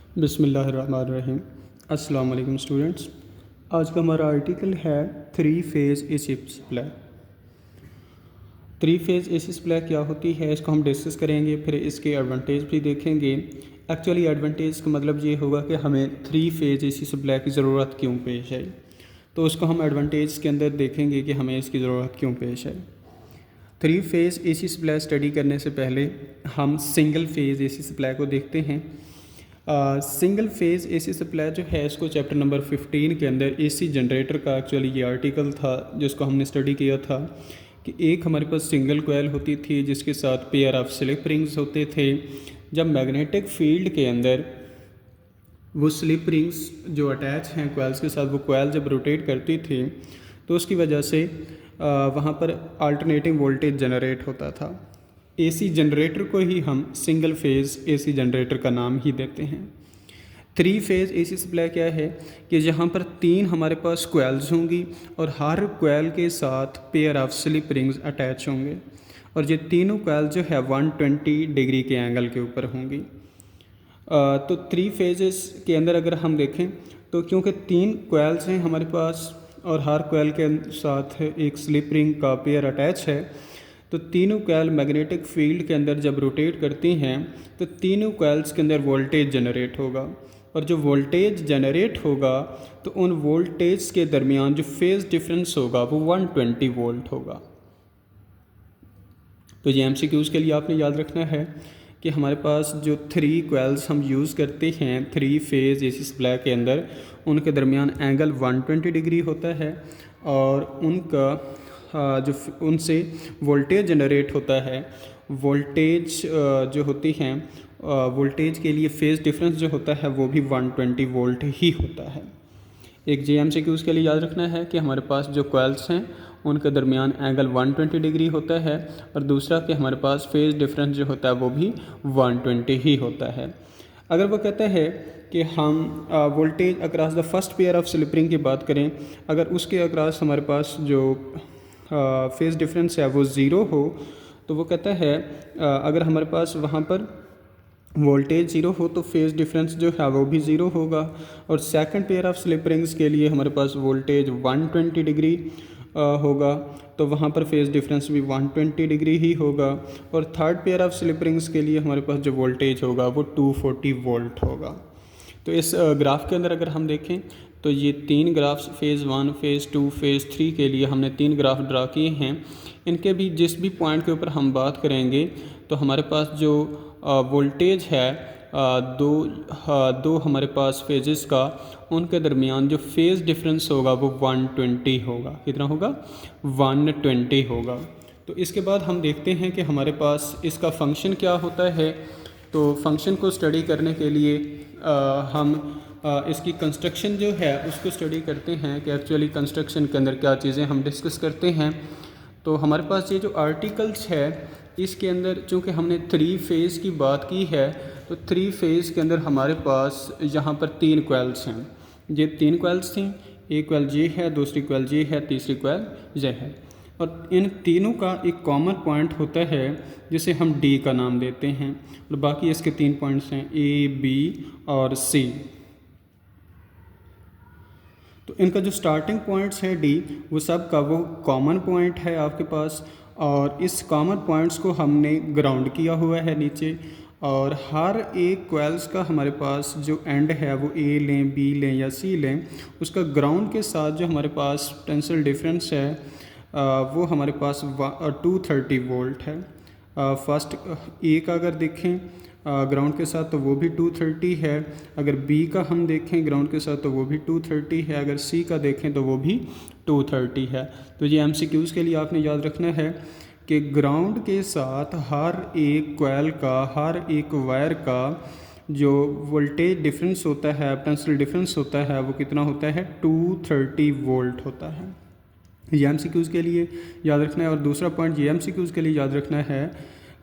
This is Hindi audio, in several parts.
बिस्मिल्लाहिर्रहमानिर्रहीम। अस्सलाम वालेकुम स्टूडेंट्स। आज का हमारा आर्टिकल है three phase AC supply. Three phase AC supply क्या होती है इसको हम डिस्कस करेंगे, फिर इसके एडवांटेज भी देखेंगे। एक्चुअली एडवांटेज का मतलब ये होगा कि हमें थ्री फेज़ एसी सप्लाई की ज़रूरत क्यों पेश आई, तो उसको हम एडवांटेज के अंदर देखेंगे कि हमें इसकी ज़रूरत क्यों पेश आई। Three phase AC supply study करने से पहले हम सिंगल फेज़ एसी सप्लाई को देखते हैं। सिंगल फेज़ एसी सप्लाई जो है इसको चैप्टर नंबर 15 के अंदर एसी जनरेटर का एक्चुअली ये आर्टिकल था जिसको हमने स्टडी किया था कि एक हमारे पास सिंगल कोयल होती थी जिसके साथ पेयर ऑफ स्लिप रिंग्स होते थे। जब मैग्नेटिक फील्ड के अंदर वो स्लिप रिंग्स जो अटैच हैं कोयल्स के साथ, वो कोयल जब रोटेट करती थी तो उसकी वजह से वहाँ पर अल्टरनेटिंग वोल्टेज जनरेट होता था। एसी जनरेटर को ही हम सिंगल फेज़ एसी जनरेटर का नाम ही देते हैं। थ्री फेज़ एसी सप्लाई क्या है कि जहाँ पर तीन हमारे पास कोयल्स होंगी और हर कोयल के साथ pair of slip rings attach होंगे और ये तीनों कोयल जो है 120 डिग्री के एंगल के ऊपर होंगी। तो थ्री फेजेस के अंदर अगर हम देखें तो क्योंकि तीन कोयल्स हैं हमारे पास और हर कोयल के साथ एक स्लिप रिंग का पेयर अटैच है, तो तीनों कोयल मैग्नेटिक फील्ड के अंदर जब रोटेट करती हैं तो तीनों कोयल्स के अंदर वोल्टेज जनरेट होगा और जो वोल्टेज जनरेट होगा तो उन वोल्टेज के दरमियान जो फेज़ डिफरेंस होगा वो 120 वोल्ट होगा। तो ये एमसीक्यूज़ के लिए आपने याद रखना है कि हमारे पास जो थ्री कोयल्स हम यूज़ करते हैं थ्री फेज़ एसी सप्लाई के अंदर, उनके दरमियान एंगल 120 डिग्री होता है और उनका जो उनसे वोल्टेज जनरेट होता है, वोल्टेज जो होती हैं वोल्टेज के लिए फ़ेज़ डिफरेंस जो होता है वो भी 120 वोल्ट ही होता है। एक JMCQ के लिए याद रखना है कि हमारे पास जो कोयल्स हैं उनके दरमियान एंगल 120 डिग्री होता है और दूसरा कि हमारे पास फेज़ डिफरेंस जो होता है वो भी 120 ही होता है। अगर वो कहता है कि हम voltage across the first pair of slip ring की बात करें, अगर उसके अक्रॉस हमारे पास जो फेज़ डिफरेंस है वो ज़ीरो हो, तो वो कहता है अगर हमारे पास वहाँ पर वोल्टेज ज़ीरो हो तो फेज़ डिफरेंस जो है वो भी ज़ीरो होगा। और second pair of slip rings के लिए हमारे पास वोल्टेज 120 डिग्री होगा तो वहाँ पर फेज़ डिफरेंस भी 120 डिग्री ही होगा। और third pair of slip rings के लिए हमारे पास जो वोल्टेज होगा वो 240 वोल्ट होगा। तो इस ग्राफ के अंदर अगर हम देखें तो ये तीन ग्राफ्स फ़ेज़ 1, फ़ेज़ 2, फ़ेज़ 3 के लिए हमने तीन ग्राफ ड्रा किए हैं। इनके भी जिस भी पॉइंट के ऊपर हम बात करेंगे तो हमारे पास जो वोल्टेज है दो हमारे पास फेजेस का, उनके दरमियान जो फेज़ डिफरेंस होगा वो 120 होगा। कितना होगा? 120 होगा। तो इसके बाद हम देखते हैं कि हमारे पास इसका फंक्शन क्या होता है। तो फंक्शन को स्टडी करने के लिए हम इसकी कंस्ट्रक्शन जो है उसको स्टडी करते हैं कि एक्चुअली कंस्ट्रक्शन के अंदर क्या चीज़ें हम डिस्कस करते हैं। तो हमारे पास ये जो आर्टिकल्स है इसके अंदर चूँकि हमने थ्री फेज़ की बात की है तो थ्री फेज़ के अंदर हमारे पास यहाँ पर तीन कोयल्स हैं। ये तीन कोयल्स थी, एक कोयल ये है, दूसरी कोयल ये है, तीसरी कोयल ये है। और इन तीनों का एक कॉमन पॉइंट होता है जिसे हम डी का नाम देते हैं और बाकी इसके तीन पॉइंट्स हैं ए, बी और सी। तो इनका जो स्टार्टिंग पॉइंट्स है डी, वो सब का वो कॉमन पॉइंट है आपके पास और इस कॉमन पॉइंट्स को हमने ग्राउंड किया हुआ है नीचे। और हर एक कोयल्स का हमारे पास जो एंड है वो ए लें, बी लें या सी लें, उसका ग्राउंड के साथ जो हमारे पास पोटेंशियल डिफरेंस है वो हमारे पास 230 वोल्ट है। फर्स्ट ए का अगर देखें ग्राउंड के साथ तो वो भी 230 है, अगर बी का हम देखें ग्राउंड के साथ तो वो भी 230 है, अगर सी का देखें तो वो भी 230 है। तो ये एमसीक्यूज़ के लिए आपने याद रखना है कि ग्राउंड के साथ हर एक कोयल का, हर एक वायर का जो वोल्टेज डिफरेंस होता है, पोटेंशियल डिफरेंस होता है, वो कितना होता है? 230 वोल्ट होता है। ये एमसीक्यूज़ के लिए याद रखना है। और दूसरा पॉइंट ये एमसीक्यूज़ के लिए याद रखना है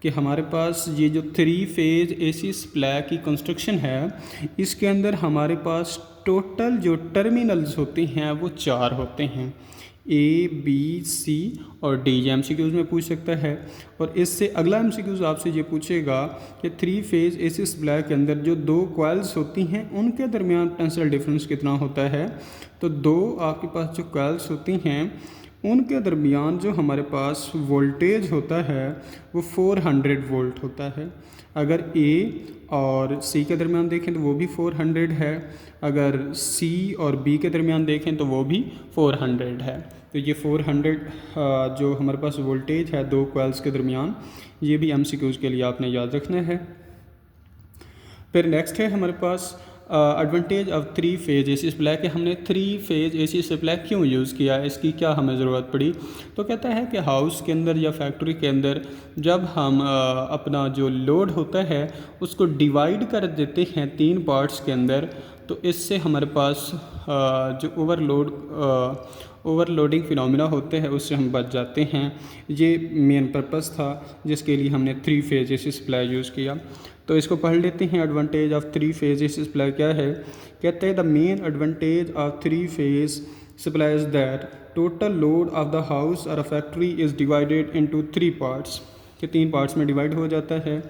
कि हमारे पास ये जो थ्री फेज़ एसी सप्लाई की कंस्ट्रक्शन है इसके अंदर हमारे पास टोटल जो टर्मिनल्स होते हैं वो चार होते हैं। A, B, C और D, ये MCQs में पूछ सकता है। और इससे अगला MCQs आपसे ये पूछेगा कि 3 फेज AC सप्लाई के अंदर जो 2 कॉइल्स होती हैं उनके दरमियान पोटेंशियल डिफरेंस कितना होता है। तो 2 आपके पास जो कॉइल्स होती हैं उनके दरमियान जो हमारे पास वोल्टेज होता है वो 400 वोल्ट होता है। अगर A और C के दरमियान देखें तो वो भी 400 है, अगर C और B के दरमियान देखें तो वो भी 400 है। तो ये 400 जो हमारे पास वोल्टेज है 2 कॉइल्स के दरमियान, ये भी MCQs के लिए आपने याद रखना है। फिर नेक्स्ट है हमारे पास advantage of 3 phase AC supply के हमने 3 फेज AC सप्लाई क्यों यूज़ किया, इसकी क्या हमें ज़रूरत पड़ी। तो कहता है कि हाउस के अंदर या फैक्ट्री के अंदर जब हम अपना जो लोड होता है उसको डिवाइड कर देते हैं 3 पार्ट्स के अंदर, तो इससे हमारे पास जो ओवरलोडिंग फिनोमिना होते हैं उससे हम बच जाते हैं। ये मेन पर्पस था जिसके लिए हमने 3 फेज AC सप्लाई यूज़ किया। तो इसको पढ़ लेते हैं। Advantage of 3 phase AC supply क्या है। कहते हैं the main advantage of 3 phase supply is that total load of the house और a factory is divided into 3 parts, कि 3 पार्ट्स में डिवाइड हो जाता है।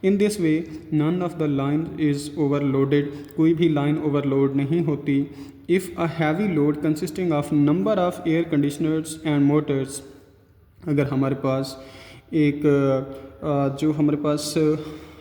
In this way none of the line is overloaded, कोई भी लाइन ओवरलोड नहीं होती। If a heavy load consisting of number of air conditioners and Motors, अगर हमारे पास एक जो हमारे पास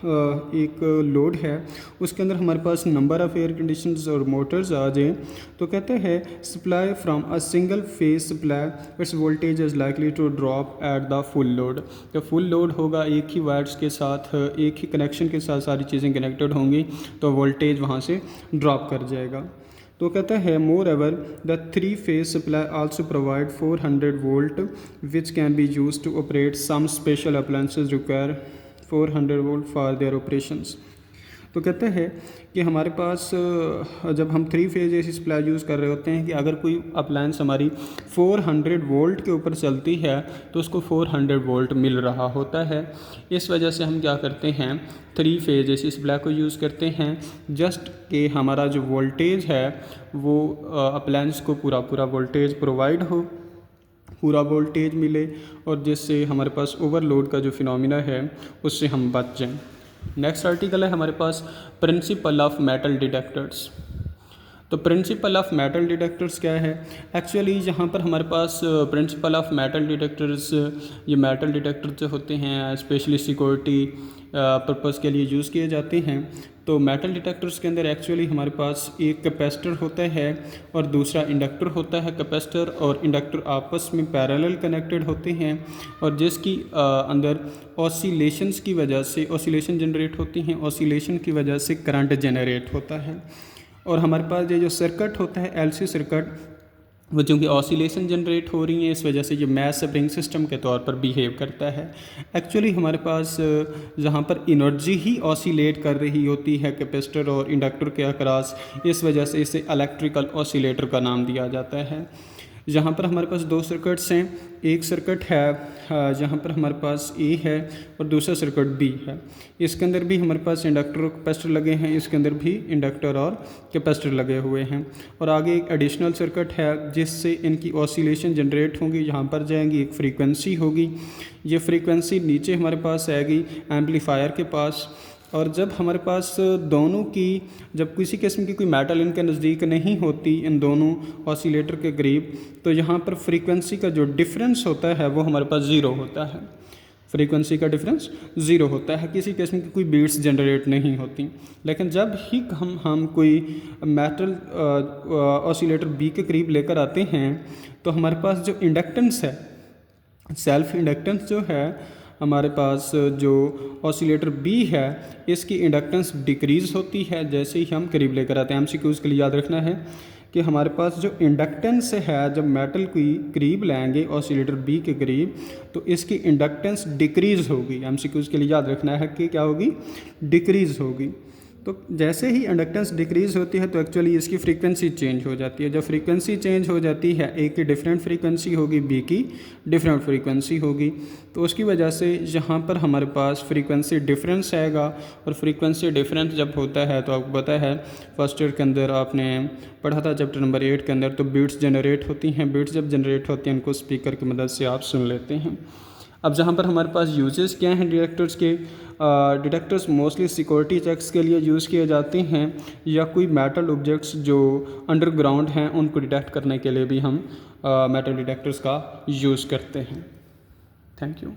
एक लोड है उसके अंदर हमारे पास नंबर ऑफ़ एयर कंडीशनर्स और मोटर्स आ जाएँ, तो कहते हैं supply from a single phase supply its voltage is likely to drop at the full load. जब फुल लोड होगा एक ही वायर्स के साथ, एक ही कनेक्शन के साथ सारी चीज़ें कनेक्टेड होंगी तो वोल्टेज वहाँ से ड्रॉप कर जाएगा। तो कहता है more ever the 3 phase supply also provide 400 volt which can be use to operate some special appliances require 400 volt for their operations. तो कहते हैं कि हमारे पास जब हम 3 फेज AC सप्लाई यूज़ कर रहे होते हैं कि अगर कोई अप्लायंस हमारी 400 वोल्ट के ऊपर चलती है तो उसको 400 वोल्ट मिल रहा होता है। इस वजह से हम क्या करते हैं 3 फेज AC सप्लाई को यूज़ करते हैं, जस्ट कि हमारा जो वोल्टेज है वो अप्लायंस को पूरा वोल्टेज प्रोवाइड हो, पूरा वोल्टेज मिले और जिससे हमारे पास ओवरलोड का जो फिनोमिना है उससे हम बच जाएं। नेक्स्ट आर्टिकल है हमारे पास प्रिंसिपल ऑफ मेटल डिटेक्टर्स। तो प्रिंसिपल ऑफ मेटल डिटेक्टर्स क्या है। एक्चुअली यहाँ पर हमारे पास प्रिंसिपल ऑफ मेटल डिटेक्टर्स, ये मेटल डिटेक्टर जो होते हैं स्पेशली सिक्योरिटी पर्पज़ के लिए यूज़ किए जाते हैं। तो मेटल डिटेक्टर्स के अंदर एक्चुअली हमारे पास एक कैपेसिटर होता है और दूसरा इंडक्टर होता है। कैपेसिटर और इंडक्टर आपस में पैरेलल कनेक्टेड होते हैं और जिसकी अंदर ऑसिलेशंस की वजह से ऑसिलेशन जनरेट होती हैं, ऑसिलेशन की वजह से करंट जनरेट होता है। और हमारे पास ये जो सर्किट होता है LC सर्किट, वो चूँकि ऑसिलेशन जनरेट हो रही है इस वजह से ये मैस स्प्रिंग सिस्टम के तौर पर बिहेव करता है। एक्चुअली हमारे पास जहाँ पर एनर्जी ही ऑसिलेट कर रही होती है कैपेसिटर और इंडक्टर के अक्रॉस, इस वजह से इसे इलेक्ट्रिकल ऑसिलेटर का नाम दिया जाता है। यहाँ पर हमारे पास 2 सर्किट्स हैं, एक सर्किट है जहाँ पर हमारे पास A है और दूसरा सर्किट B है। इसके अंदर भी हमारे पास इंडक्टर और कैपेसिटर लगे हैं, इसके अंदर भी इंडक्टर और कैपेसिटर लगे हुए हैं। और आगे एक एडिशनल सर्किट है जिससे इनकी ऑसिलेशन जनरेट होंगी, यहाँ पर जाएंगी एक फ्रीक्वेंसी होगी, ये फ्रीक्वेंसी नीचे हमारे पास आएगी एम्पलीफायर के पास। और जब हमारे पास दोनों की जब किसी किस्म की कोई मेटल इनके नज़दीक नहीं होती इन दोनों ऑसिलेटर के करीब, तो यहाँ पर फ्रीक्वेंसी का जो डिफरेंस होता है वो हमारे पास ज़ीरो होता है। फ्रीक्वेंसी का डिफरेंस ज़ीरो होता है, किसी किस्म की कोई बीट्स जनरेट नहीं होती। लेकिन जब ही हम कोई मेटल ऑसिलेटर B के करीब लेकर आते हैं तो हमारे पास जो इंडक्टेंस है, सेल्फ इंडक्टेंस जो है हमारे पास जो ऑसिलेटर B है इसकी इंडक्टेंस डिक्रीज़ होती है जैसे ही हम करीब लेकर आते हैं। MCQs के लिए याद रखना है कि हमारे पास जो इंडक्टेंस है जब मेटल की करीब लाएंगे ऑसिलेटर B के करीब तो इसकी इंडक्टेंस डिक्रीज़ होगी। MCQs के लिए याद रखना है कि क्या होगी, डिक्रीज़ होगी। तो जैसे ही इंडक्टेंस डिक्रीज़ होती है तो एक्चुअली इसकी फ्रीक्वेंसी चेंज हो जाती है। जब फ्रीक्वेंसी चेंज हो जाती है, ए की डिफरेंट फ्रीक्वेंसी होगी, बी की डिफरेंट फ्रीक्वेंसी होगी, तो उसकी वजह से यहाँ पर हमारे पास फ्रीक्वेंसी डिफरेंस आएगा। और फ्रीक्वेंसी डिफरेंस जब होता है तो आपको पता है फर्स्ट ईयर के अंदर आपने पढ़ा था चैप्टर नंबर 8 के अंदर, तो बीट्स जनरेट होती हैं। बीट्स जब जनरेट होती हैं उनको स्पीकर की मदद से आप सुन लेते हैं। अब जहाँ पर हमारे पास यूजेस क्या हैं डिटेक्टर्स के, डिटेक्टर्स मोस्टली सिक्योरिटी चेक्स के लिए यूज़ किए जाते हैं, या कोई मेटल ऑब्जेक्ट्स जो अंडरग्राउंड हैं उनको डिटेक्ट करने के लिए भी हम मेटल डिटेक्टर्स का यूज़ करते हैं। Thank you.